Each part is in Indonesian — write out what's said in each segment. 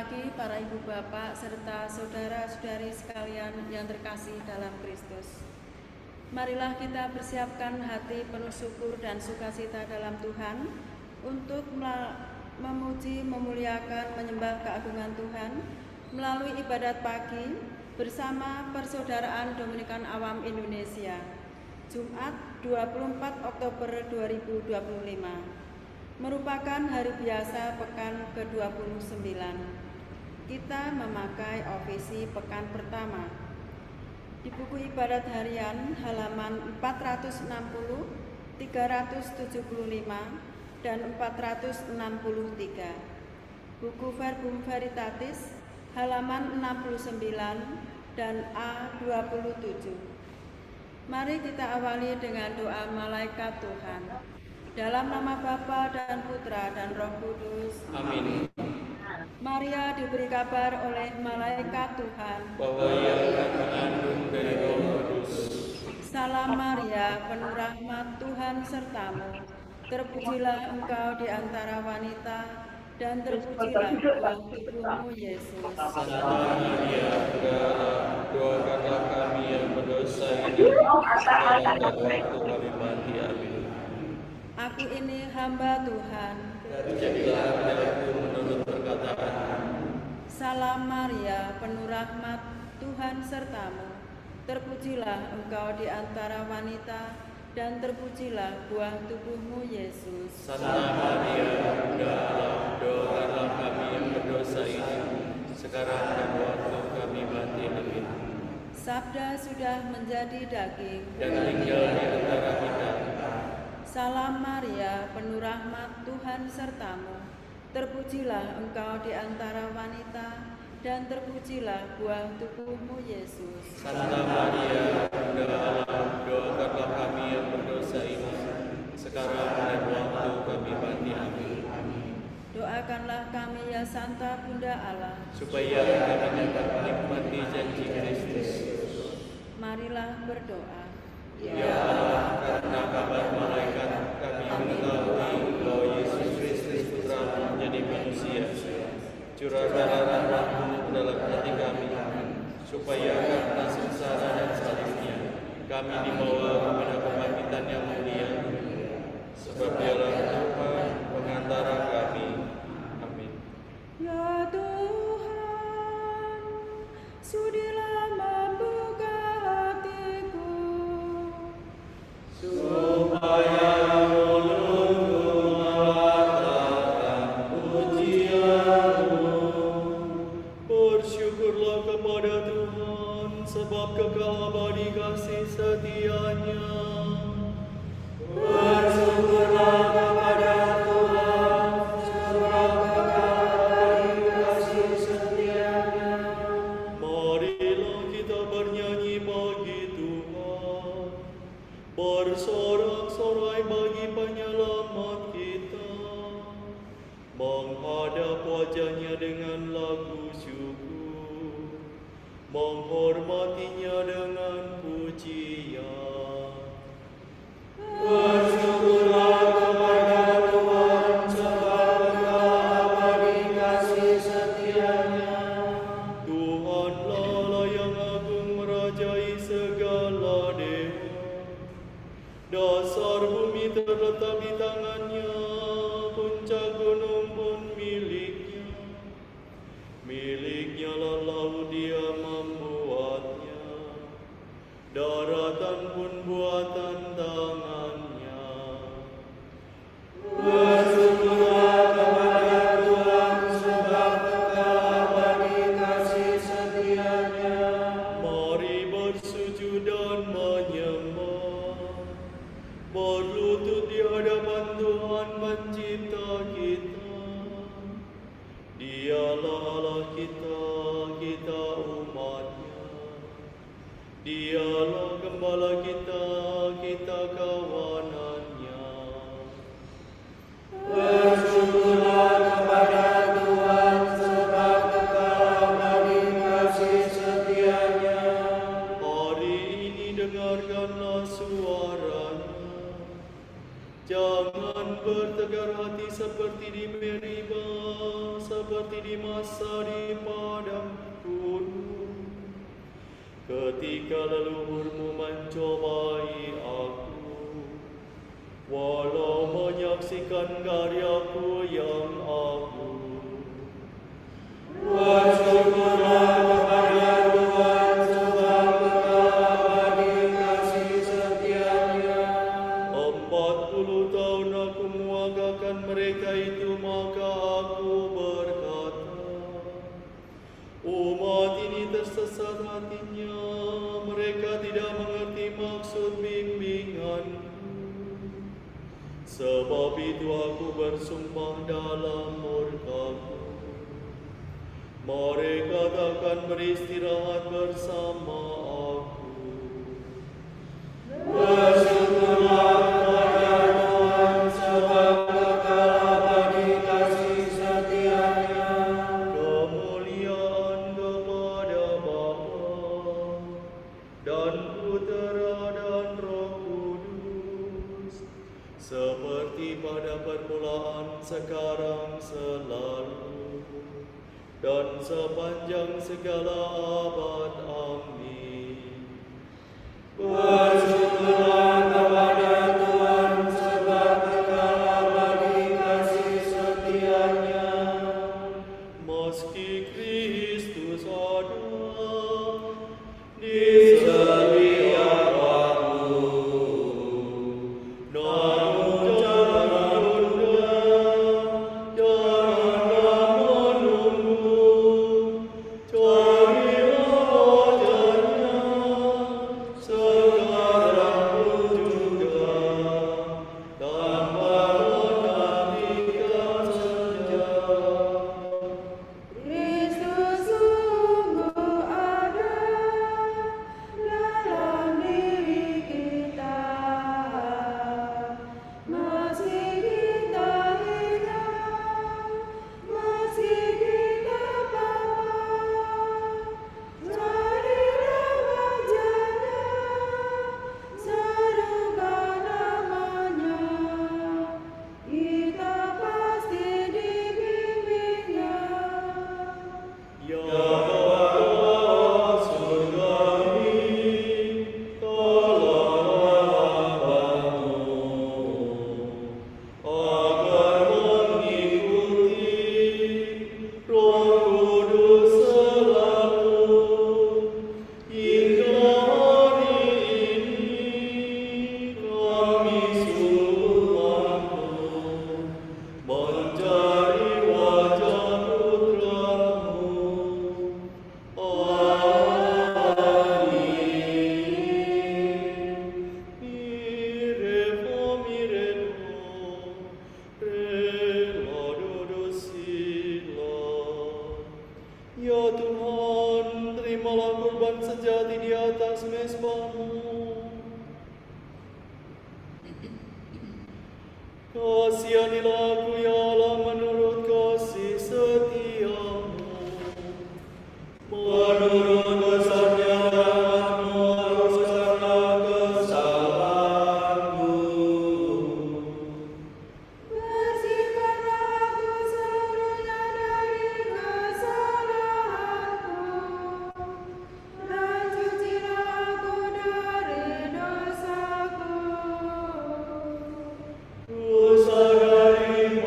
pagi para ibu bapak serta saudara-saudari sekalian yang terkasih dalam Kristus. Marilah kita persiapkan hati penuh syukur dan sukacita dalam Tuhan untuk memuji, memuliakan, menyembah keagungan Tuhan melalui ibadat pagi bersama Persaudaraan Dominikan Awam Indonesia, Jumat 24 Oktober 2025. Merupakan hari biasa pekan ke-29. Kita memakai ofisi pekan pertama. Di buku ibadat harian halaman 460, 375, dan 463. Buku Verbum Veritatis halaman 69 dan A27. Mari kita awali dengan doa malaikat Tuhan. Dalam nama Bapa dan Putra dan Roh Kudus. Amin. Maria diberi kabar oleh malaikat Tuhan bahwa ia akan mengandung dari Roh Kudus. Salam Maria, penuh rahmat, Tuhan sertamu. Terpujilah engkau di antara wanita, dan terpujilah buah tubuhmu Yesus. Santa Maria, doakanlah kami yang berdosa ini, sekarang dan waktu kami mati. Amin. Aku ini hamba Tuhan. Jadilah padaku menurut perkataan. Salam Maria, penuh rahmat, Tuhan sertamu. Terpujilah engkau di antara wanita, dan terpujilah buah tubuhmu Yesus. Santa Maria, Bunda Allah, doakanlah kami yang berdosa ini, sekarang dan waktu kami mati. Amin. Sabda sudah menjadi daging Dan tinggal di antara kita. Salam Maria, penuh rahmat, Tuhan sertamu. Terpujilah engkau di antara wanita, dan terpujilah buah tubuhmu Yesus. Santa Maria, Bunda Allah, doakanlah kami yang berdosa ini, sekarang dan waktu kami mati. Amin. Doakanlah kami ya Santa Bunda Allah, supaya kami dapat menikmati janji Kristus. Marilah berdoa. Ya Allah, karena kabar malaikat kami mengetahui bahwa Yesus Kristus Putra menjadi manusia. Curahkanlah rahmat-Mu dalam hati kami, supaya karena sengsara dan salibnya kami dibawa kepada kebangkitan yang mulia. Sebab Dialah Tuhan pengantara kami. Amin. Ya Tuhan, sudilah membuka hatiku, supaya bersyukurlah kepada Tuhan, sebab kekal abadi kasih setia-Nya. Bersyukurlah kepada Tuhan, sebab kekal abadi kasih setia-Nya. Marilah kita bernyanyi bagi Tuhan, bersorak-sorai bagi penyelamat kita, menghadap wajah-Nya dengan lagu syukur, menghormati-Nya dengan pujian. Bersyukurlah kepada Tuhan, sebab kekal abadi kasih setia-Nya. Tuhanlah Allah yang agung merajai segala dewa. Dasar bumi terletak di tangan-Nya, puncak gunung pun milik-Nya. Milik-Nya lah laut, Dia membuatnya, daratan pun buatan tangan-Nya. Bersyukurlah kepada Tuhan, sebab kekal abadi kasih setia-Nya. Mari bersujud dan menyembah, berlutut di hadapan Tuhan Pencipta kita. Dialah Allah kita, kita umat-Nya. Dialah Gembala kita, kita kawanan-Nya. Bersyukurlah kepada Tuhan, sebab kekal abadi kasih setia-Nya. Hari ini dengarkanlah suara-Nya. Jangan bertegar hati seperti di Meriba, seperti di masa di padang gurun, ketika leluhurmu mencobai aku, walau menyaksikan karyaku yang agung. Bersyukurlah kepada Tuhan sebab kekal abadi kasih setia-Nya. 40 tahun aku mewagakan mereka itu, maka aku berkata, umat ini tersesat hatinya, mereka tidak mengerti maksud bimbinganku. Sebab itu aku bersumpah dalam murkaku, mereka takkan beristirahat bersama aku. Bersyukurlah kepada Tuhan sebab kekal abadi kasih setia-Nya. Kemuliaan kepada Bapa dan Putera dan Roh Kudus, seperti pada permulaan, sekarang, selalu, dan sepanjang segala abad. Amin. Bersyukurlah kepada Tuhan sebab kekal abadi kasih setia-Nya. Meski Kristus ada di setiap waktu, namun jangan tunda, janganlah menunggu. Carilah wajah-Nya sekarang pun juga, tanpa menantikan senja. Kristus sungguh ada dalam diri kita, meski kita hilang, meski kita papa. Carilah wajah-Nya, serukan namanya, kita pasti dibimbing-Nya. Ya Bapa surgawi, tolonglah hambamu agar mengikuti Roh Kudus selalu, hingga hari ini kami sungguh mampu mencari wajah Putra-Mu. Amin. Mirebo, rela duduk sila. Ya Tuhan, terimalah kurban sejati di atas mezbah-Mu. Kasihanilah aku ya Allah menurut kasih setia-Mu, menurut besarnya rahmat-Mu haruskanlah kesalahanku. Bersihkanlah aku seluruhnya dari kesalahanku, dan cucilah aku dari dosaku. Dosa dari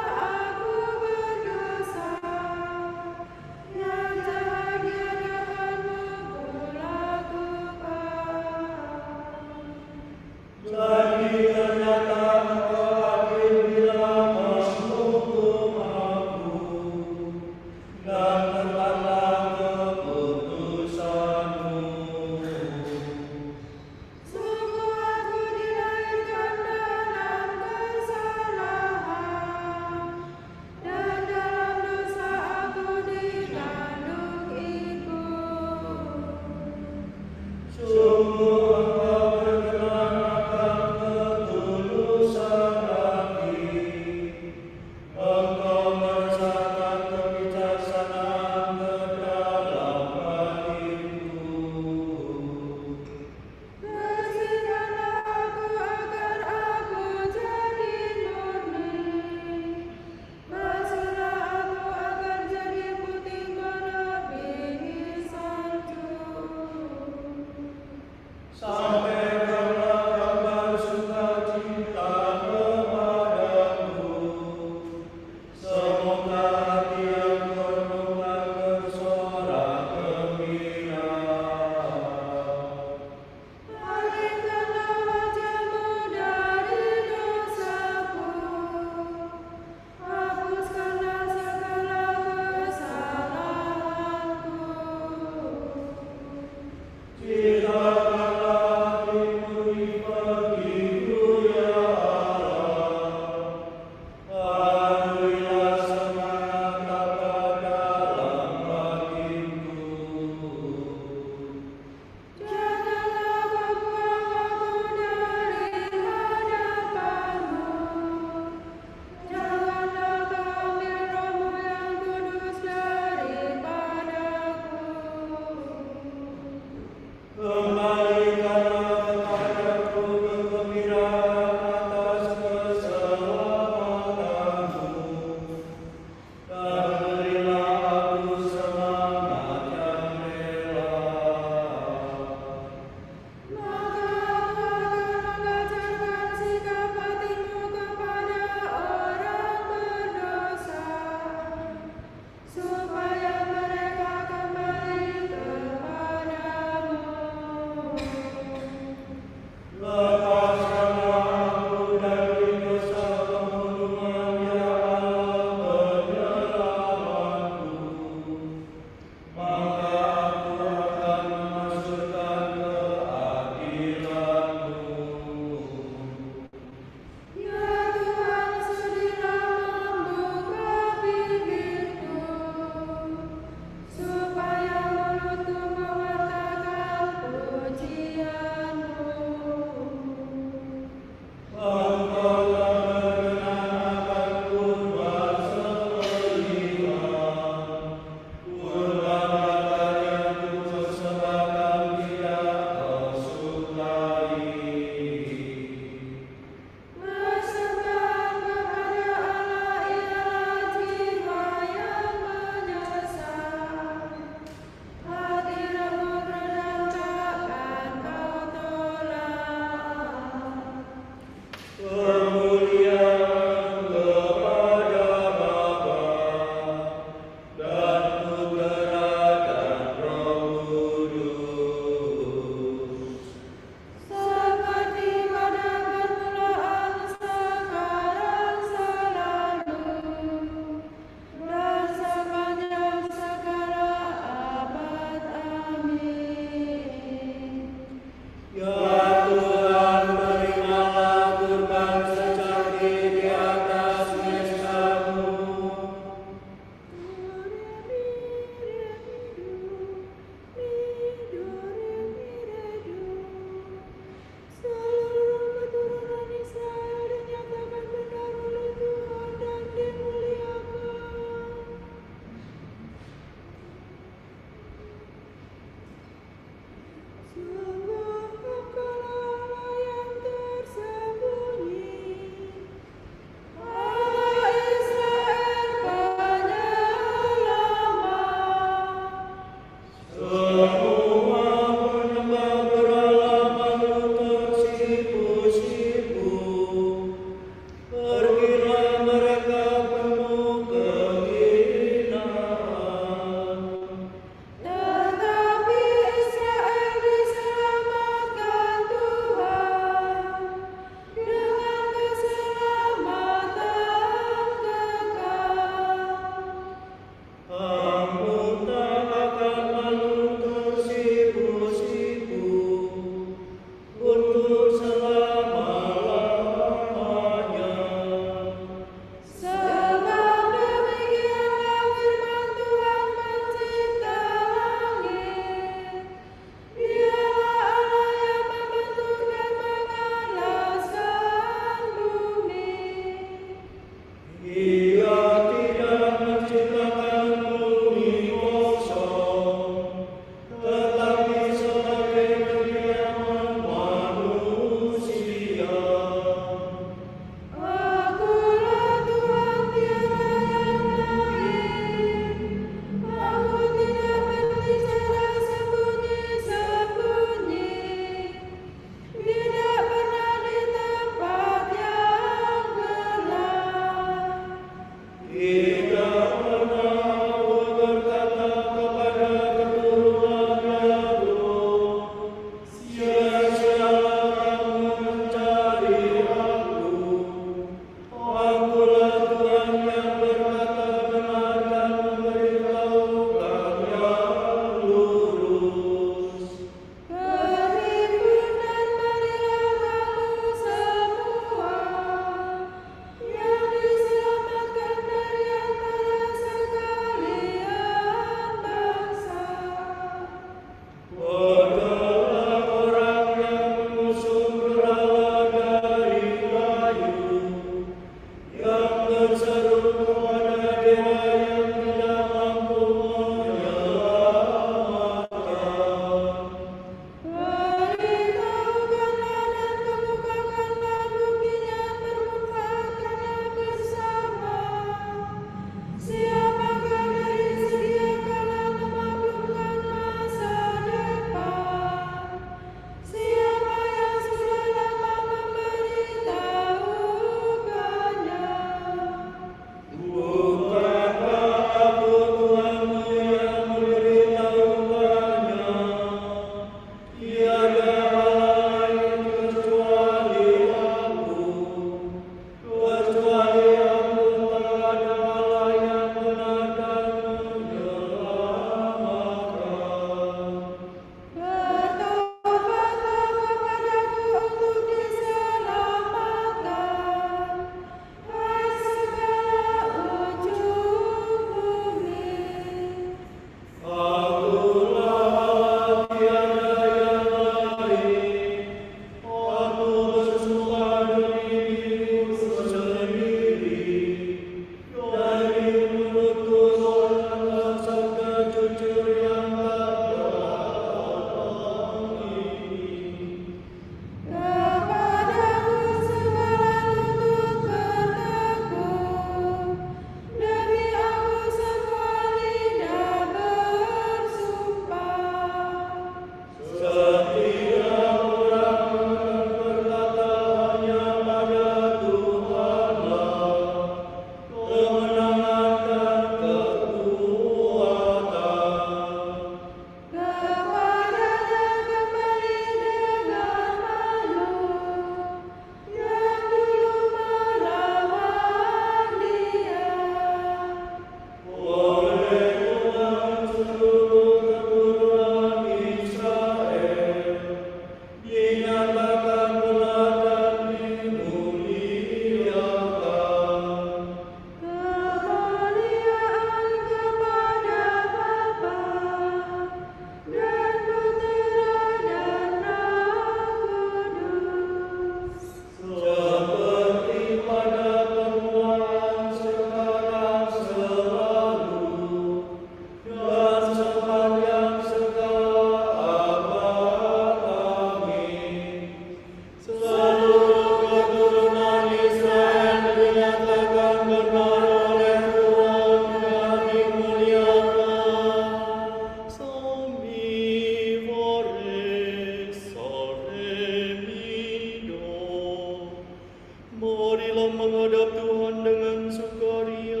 Marilah menghadap Tuhan dengan sukaria.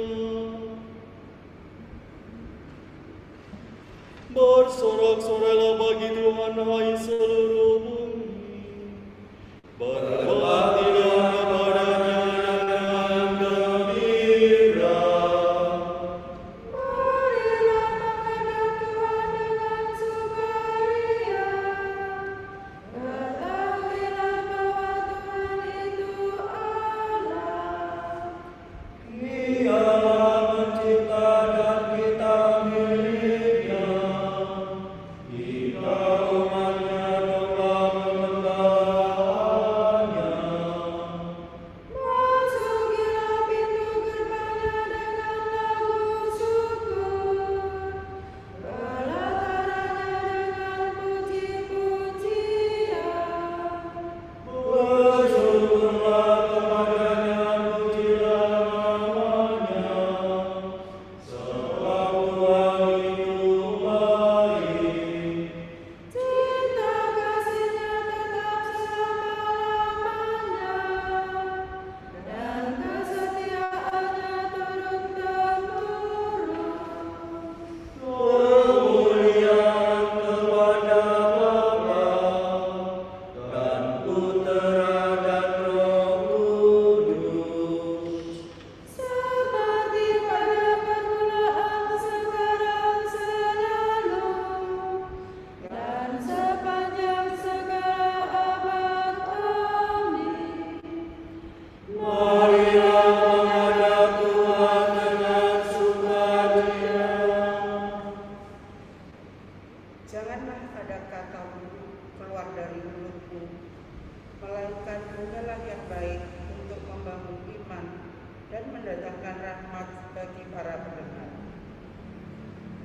Bersorak-sorailah bagi Tuhan, hai seluruh bumi. Berbaktilah kepadanya dengan gembira. Marilah menghadap Tuhan dengan sukaria. Ketahuilah bahwa Tuhan itu Allah. Dialah pencipta dan kita miliknya. Kita umatnya menyembah penyembahannya. Masukilah pintu gerbangnya dengan lagu syukur. Pelatarannya dengan puji-pujian. Bersyukurlah kepadanya, pujilah namanya. Sebab Tuhan itu baik. Cinta kasih-Nya tetap selama-lamanya, dan kesetiaannya turun-temurun. Kemuliaan kepada Bapa dan Putera dan Roh Kudus. Seperti pada permulaan, sekarang, selalu, dan sepanjang segala abad. Amin. Marilah menghadap Tuhan dengan sukaria. Janganlah ada kata buruk keluar dari mulutmu, melainkan bungalah yang baik untuk membangun iman dan mendatangkan rahmat bagi para pendengar.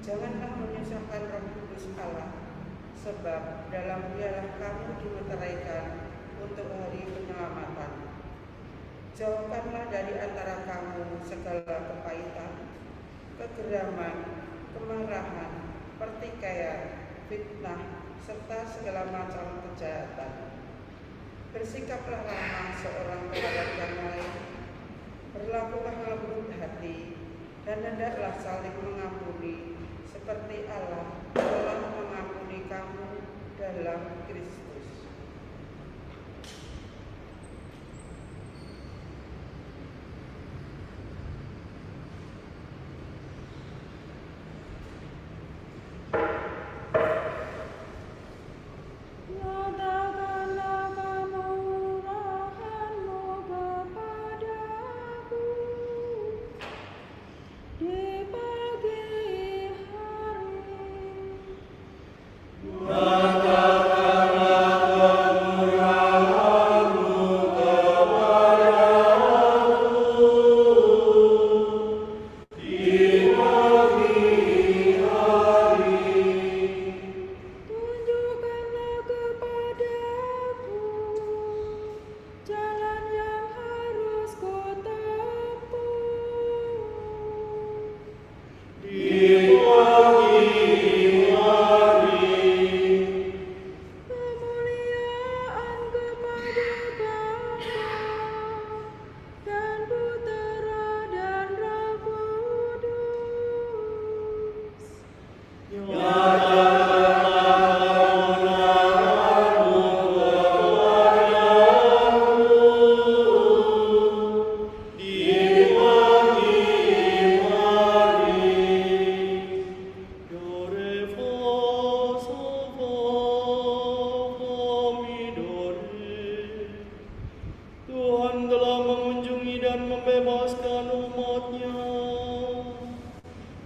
Janganlah menyusahkan Roh Kudus Allah, sebab dalam Dialah kamu dimeteraikan untuk hari penyelamatan. Jauhkanlah dari antara kamu segala kepahitan, kegeraman, kemarahan, pertikaian, fitnah, serta segala macam kejahatan. Bersikaplah ramah seorang terhadap yang lain, berlakulah lembut hati, dan hendaklah saling mengampuni, seperti Allah telah mengampuni kamu dalam Kristus. Nyatakanlah kemurahan-Mu kepadaku di pagi hari. Tunjukkanlah kepadaku jalan yang harus kutempuh. Kemuliaan kepada Bapa dan Putera dan Roh Kudus. Tuhan telah mengunjungi dan membebaskan umat-Nya.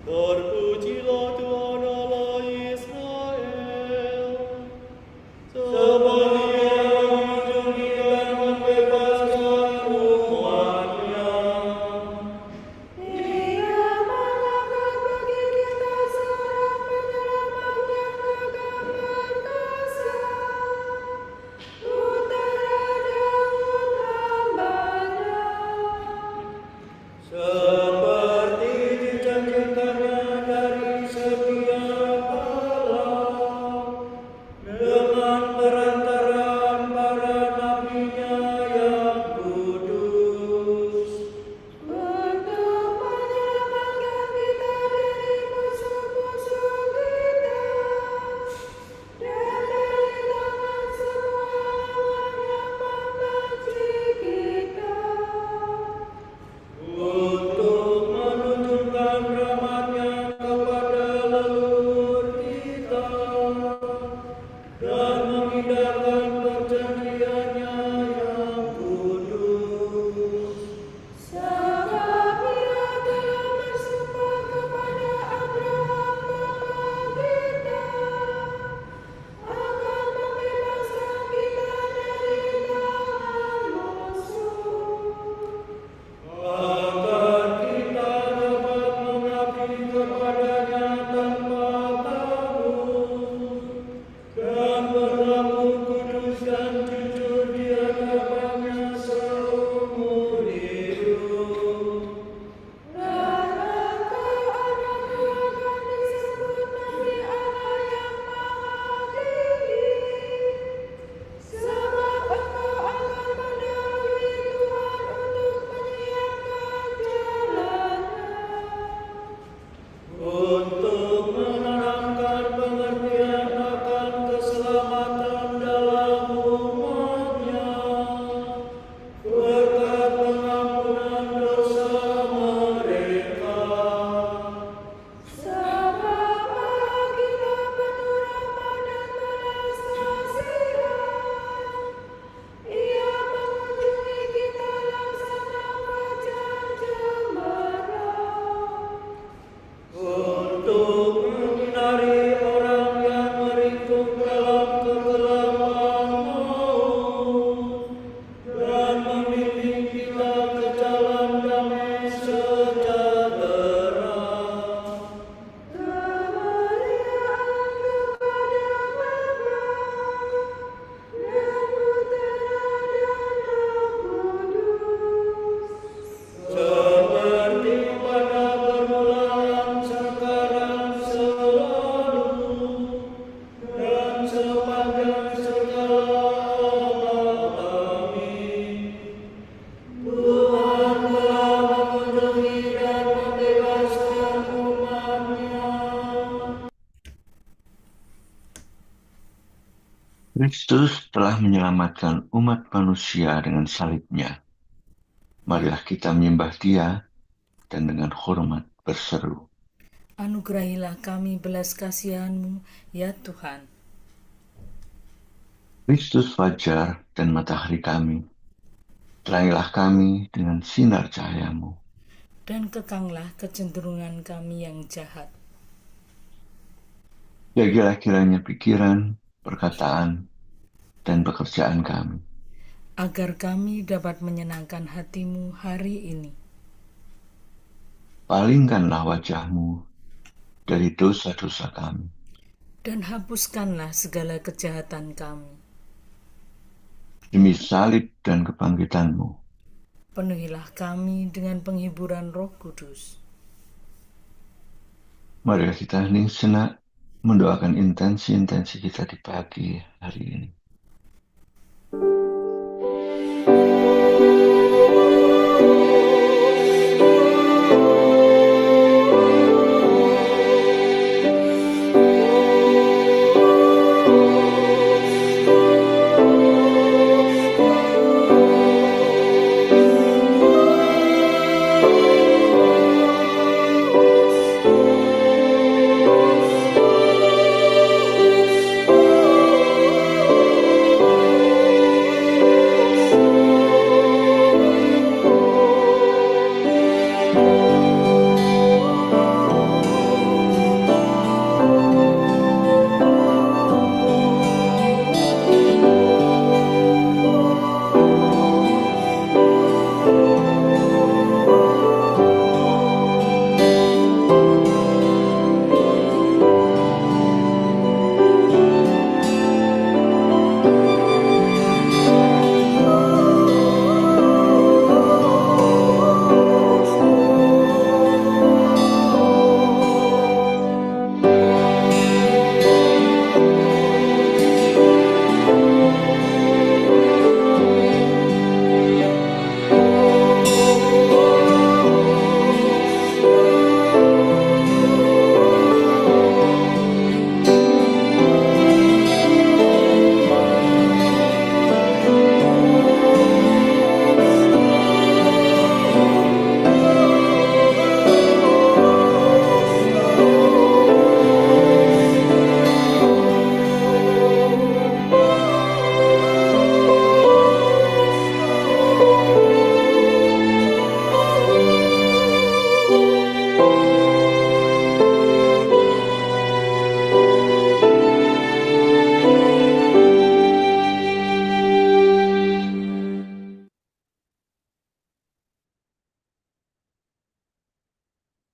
Terpujilah Tuhan Allah Israel. Sebab Dia mengunjungi dan membebaskan umat-Nya. Ia mengangkat bagi kita seorang penyelamat yang gagah perkasa, Putera Daud hamba-Nya. Seperti dijanjikannya Kristus telah menyelamatkan umat manusia dengan salibnya. Marilah kita menyembah Dia dan dengan hormat berseru. Anugerahilah kami belas kasihan-Mu, ya Tuhan. Kristus fajar dan matahari kami, terangilah kami dengan sinar cahaya-Mu. Dan kekanglah kecenderungan kami yang jahat. Jagilah kiranya pikiran, perkataan, dan pekerjaan kami, agar kami dapat menyenangkan hati-Mu hari ini. palingkanlah wajah-Mu dari dosa-dosa kami, Dan hapuskanlah segala kejahatan kami. demi salib dan kebangkitan-Mu. Penuhilah kami dengan penghiburan Roh Kudus. Mari kita hening sejenak mendoakan intensi-intensi kita di pagi hari ini.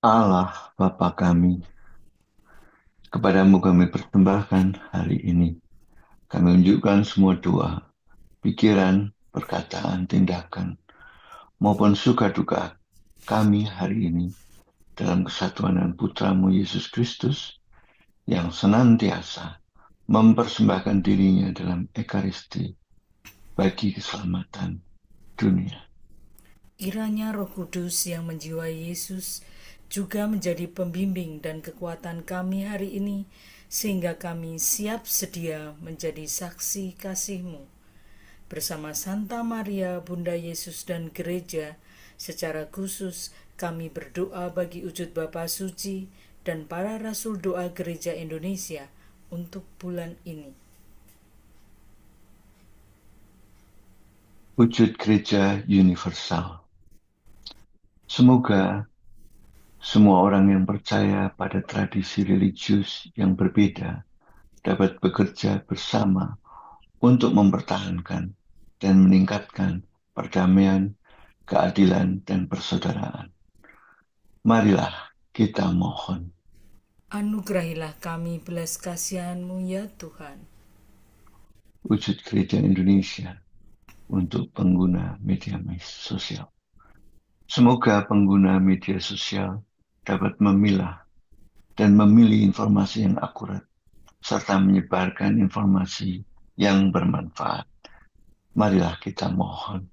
Allah Bapa kami, kepadamu kami persembahkan hari ini. Kami unjukkan semua doa, pikiran, perkataan, tindakan, maupun suka duka kami hari ini dalam kesatuan dengan Putramu Yesus Kristus yang senantiasa mempersembahkan dirinya dalam Ekaristi bagi keselamatan dunia. Kiranya Roh Kudus yang menjiwai Yesus juga menjadi pembimbing dan kekuatan kami hari ini, sehingga kami siap sedia menjadi saksi kasih-Mu. Bersama Santa Maria, Bunda Yesus dan Gereja, secara khusus kami berdoa bagi wujud Bapa Suci dan para Rasul Doa Gereja Indonesia untuk bulan ini. Wujud Gereja Universal. Semoga semua orang yang percaya pada tradisi religius yang berbeda dapat bekerja bersama untuk mempertahankan dan meningkatkan perdamaian, keadilan, dan persaudaraan. Marilah kita mohon. Anugerahilah kami belas kasihan-Mu, ya Tuhan. Wujud Gereja Indonesia untuk pengguna media sosial. Semoga pengguna media sosial dapat memilah dan memilih informasi yang akurat, serta menyebarkan informasi yang bermanfaat. Marilah kita mohon.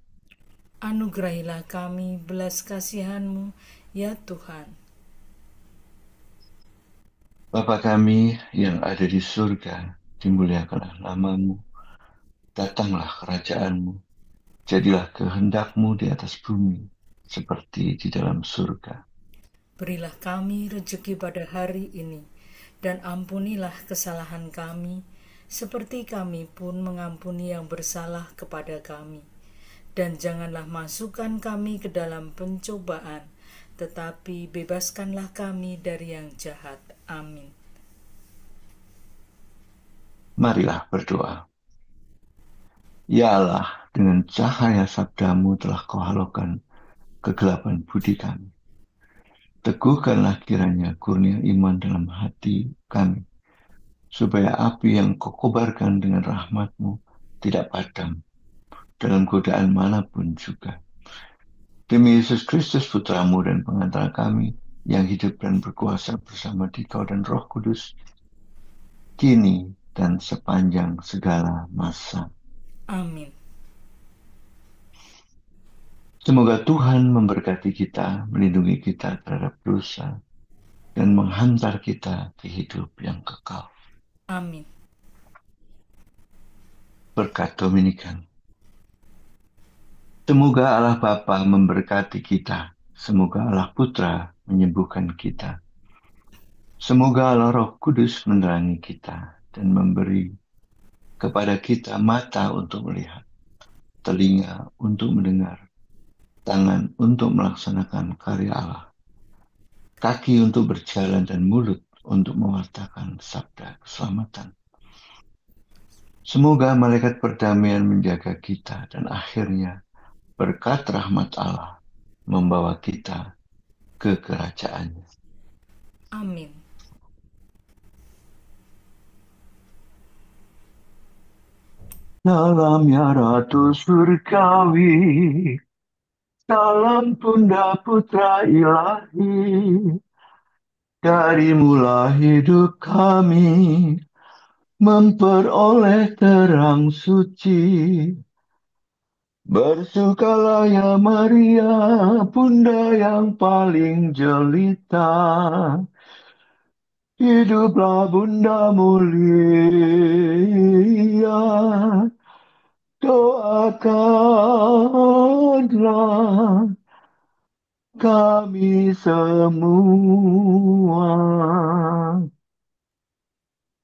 Anugerahilah kami belas kasihan-Mu, ya Tuhan. Bapa kami yang ada di surga, dimuliakanlah nama-Mu, Datanglah kerajaanmu, jadilah kehendakmu di atas bumi, seperti di dalam surga. Berilah kami rejeki pada hari ini, dan ampunilah kesalahan kami, seperti kami pun mengampuni yang bersalah kepada kami. Dan janganlah masukkan kami ke dalam pencobaan, tetapi bebaskanlah kami dari yang jahat. Amin. Marilah berdoa. Ya Allah, dengan cahaya sabdamu telah kau halaukan kegelapan budi kami. Teguhkanlah kiranya kurnia iman dalam hati kami, supaya api yang kau kobarkan dengan rahmatmu tidak padam dalam godaan manapun juga. Demi Yesus Kristus putramu dan pengantara kami, yang hidup dan berkuasa bersama Dikau dan Roh Kudus, kini dan sepanjang segala masa. Amin. Semoga Tuhan memberkati kita, melindungi kita terhadap dosa, dan menghantar kita ke hidup yang kekal. Amin. Berkat Dominikan. Semoga Allah Bapa memberkati kita. Semoga Allah Putra menyembuhkan kita. Semoga Allah Roh Kudus menerangi kita dan memberi kepada kita mata untuk melihat, telinga untuk mendengar, tangan untuk melaksanakan karya Allah, kaki untuk berjalan dan mulut untuk mewartakan sabda keselamatan. Semoga malaikat perdamaian menjaga kita dan akhirnya berkat rahmat Allah membawa kita ke kerajaannya. Amin. Salam ya Ratu Surgawi, salam Bunda Putra Ilahi, dari mula hidup kami memperoleh terang suci. Bersukalah ya Maria, Bunda yang paling jelita. Hiduplah Bunda mulia, doakanlah kami semua.